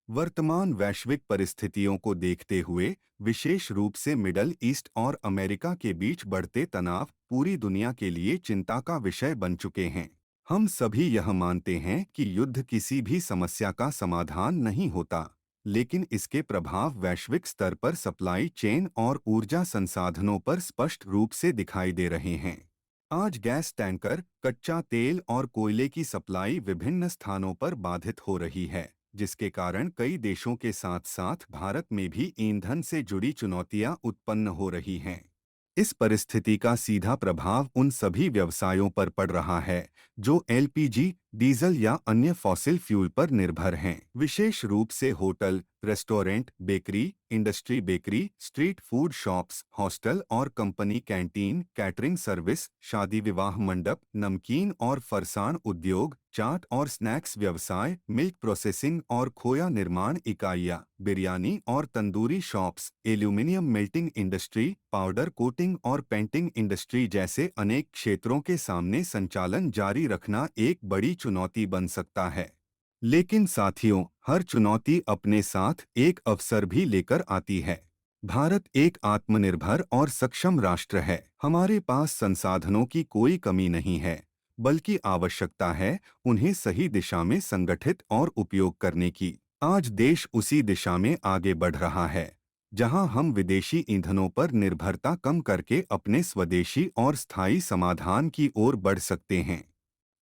वर्तमान वैश्विक परिस्थितियों को देखते हुए विशेष रूप से मिडल ईस्ट और अमेरिका के बीच बढ़ते तनाव पूरी दुनिया के लिए चिंता का विषय बन चुके हैं। हम सभी यह मानते हैं कि युद्ध किसी भी समस्या का समाधान नहीं होता, लेकिन इसके प्रभाव वैश्विक स्तर पर सप्लाई चेन और ऊर्जा संसाधनों पर स्पष्ट रूप से दिखाई दे रहे हैं। आज गैस टैंकर, कच्चा तेल और कोयले की सप्लाई विभिन्न स्थानों पर बाधित हो रही है, जिसके कारण कई देशों के साथ साथ भारत में भी ईंधन से जुड़ी चुनौतियां उत्पन्न हो रही हैं। इस परिस्थिति का सीधा प्रभाव उन सभी व्यवसायों पर पड़ रहा है जो एलपीजी, डीजल या अन्य फॉसिल फ्यूल पर निर्भर हैं। विशेष रूप से hotel, restaurant, bakery, street food shops, hostel और कंपनी कैंटीन, कैटरिंग सर्विस, शादी विवाह मंडप, नमकीन और फरसाण उद्योग, चाट और स्नैक्स व्यवसाय, मिल्क प्रोसेसिंग और खोया निर्माण इकाइयाँ, बिरयानी और tandoori shops, aluminium melting industry, powder coating और पेंटिंग इंडस्ट्री जैसे अनेक क्षेत्रों के सामने संचालन जारी रखना एक बड़ी चुनौती बन सकता है। लेकिन साथियों, हर चुनौती अपने साथ एक अवसर भी लेकर आती है। भारत एक आत्मनिर्भर और सक्षम राष्ट्र है। हमारे पास संसाधनों की कोई कमी नहीं है, बल्कि आवश्यकता है उन्हें सही दिशा में संगठित और उपयोग करने की। आज देश उसी दिशा में आगे बढ़ रहा है, जहां हम विदेशी ईंधनों पर निर्भरता कम करके अपने स्वदेशी और स्थायी समाधान की ओर बढ़ सकते हैं।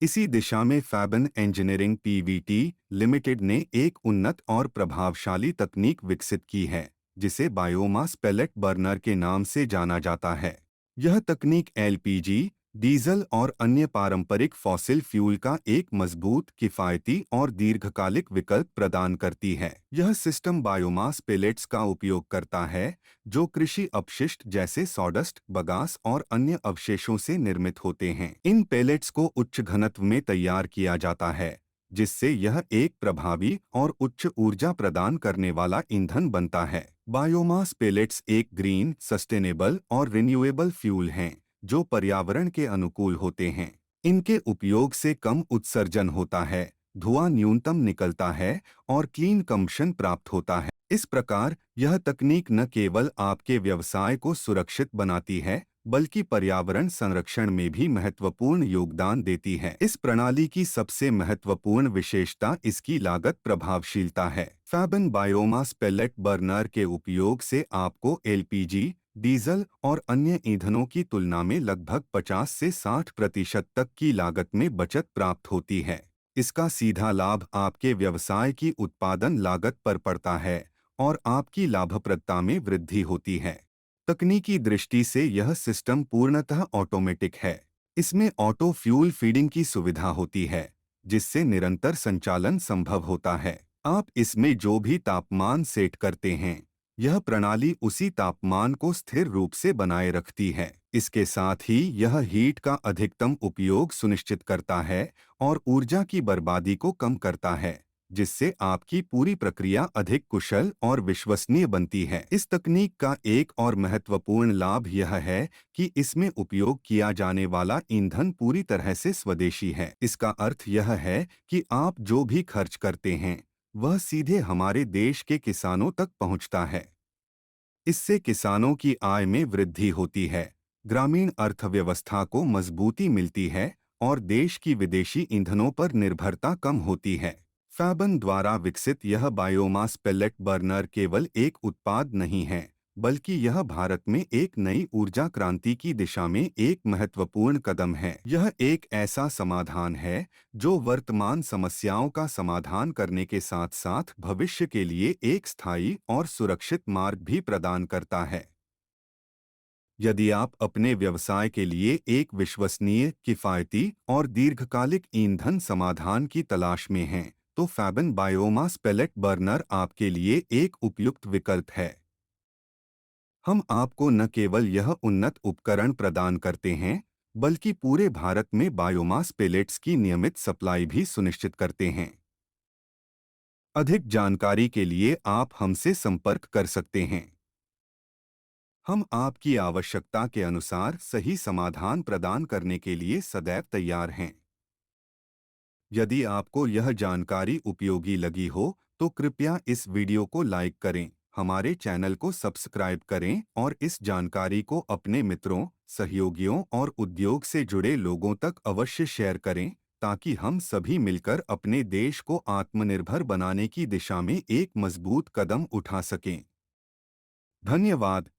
इसी दिशा में फैबन इंजीनियरिंग पीवीटी लिमिटेड ने एक उन्नत और प्रभावशाली तकनीक विकसित की है, जिसे बायोमास पेलेट बर्नर के नाम से जाना जाता है। यह तकनीक एलपीजी, डीजल और अन्य पारंपरिक फॉसिल फ्यूल का एक मजबूत, किफायती और दीर्घकालिक विकल्प प्रदान करती है। यह सिस्टम बायोमास पेलेट्स का उपयोग करता है, जो कृषि अपशिष्ट जैसे सॉडस्ट, बगास और अन्य अवशेषों से निर्मित होते हैं। इन पेलेट्स को उच्च घनत्व में तैयार किया जाता है, जिससे यह एक प्रभावी और उच्च ऊर्जा प्रदान करने वाला ईंधन बनता है। बायोमास पेलेट्स एक ग्रीन, सस्टेनेबल और रिन्यूएबल फ्यूल हैं, जो पर्यावरण के अनुकूल होते हैं। इनके उपयोग से कम उत्सर्जन होता है, धुआं न्यूनतम निकलता है और क्लीन कंबशन प्राप्त होता है। इस प्रकार यह तकनीक न केवल आपके व्यवसाय को सुरक्षित बनाती है, बल्कि पर्यावरण संरक्षण में भी महत्वपूर्ण योगदान देती है। इस प्रणाली की सबसे महत्वपूर्ण विशेषता इसकी लागत प्रभावशीलता है। फैबन बायोमास पेलेट बर्नर के उपयोग से आपको एलपीजी, डीजल और अन्य ईंधनों की तुलना में लगभग 50 से 60% तक की लागत में बचत प्राप्त होती है। इसका सीधा लाभ आपके व्यवसाय की उत्पादन लागत पर पड़ता है और आपकी लाभप्रदता में वृद्धि होती है। तकनीकी दृष्टि से यह सिस्टम पूर्णतः ऑटोमेटिक है। इसमें ऑटो फ्यूल फीडिंग की सुविधा होती है, जिससे निरंतर संचालन संभव होता है। आप इसमें जो भी तापमान सेट करते हैं, यह प्रणाली उसी तापमान को स्थिर रूप से बनाए रखती है। इसके साथ ही यह हीट का अधिकतम उपयोग सुनिश्चित करता है और ऊर्जा की बर्बादी को कम करता है, जिससे आपकी पूरी प्रक्रिया अधिक कुशल और विश्वसनीय बनती है। इस तकनीक का एक और महत्वपूर्ण लाभ यह है कि इसमें उपयोग किया जाने वाला ईंधन पूरी तरह से स्वदेशी है। इसका अर्थ यह है कि आप जो भी खर्च करते हैं, वह सीधे हमारे देश के किसानों तक पहुंचता है। इससे किसानों की आय में वृद्धि होती है, ग्रामीण अर्थव्यवस्था को मजबूती मिलती है और देश की विदेशी ईंधनों पर निर्भरता कम होती है। फैबन द्वारा विकसित यह बायोमास पेलेट बर्नर केवल एक उत्पाद नहीं है, बल्कि यह भारत में एक नई ऊर्जा क्रांति की दिशा में एक महत्वपूर्ण कदम है। यह एक ऐसा समाधान है जो वर्तमान समस्याओं का समाधान करने के साथ साथ भविष्य के लिए एक स्थायी और सुरक्षित मार्ग भी प्रदान करता है। यदि आप अपने व्यवसाय के लिए एक विश्वसनीय, किफायती और दीर्घकालिक ईंधन समाधान की तलाश में हैं, तो फैबन बायोमास पेलेट बर्नर आपके लिए एक उपयुक्त विकल्प है। हम आपको न केवल यह उन्नत उपकरण प्रदान करते हैं, बल्कि पूरे भारत में बायोमास पेलेट्स की नियमित सप्लाई भी सुनिश्चित करते हैं। अधिक जानकारी के लिए आप हमसे संपर्क कर सकते हैं। हम आपकी आवश्यकता के अनुसार सही समाधान प्रदान करने के लिए सदैव तैयार हैं। यदि आपको यह जानकारी उपयोगी लगी हो, तो कृपया इस वीडियो को लाइक करें, हमारे चैनल को सब्सक्राइब करें और इस जानकारी को अपने मित्रों, सहयोगियों और उद्योग से जुड़े लोगों तक अवश्य शेयर करें, ताकि हम सभी मिलकर अपने देश को आत्मनिर्भर बनाने की दिशा में एक मजबूत कदम उठा सकें। धन्यवाद।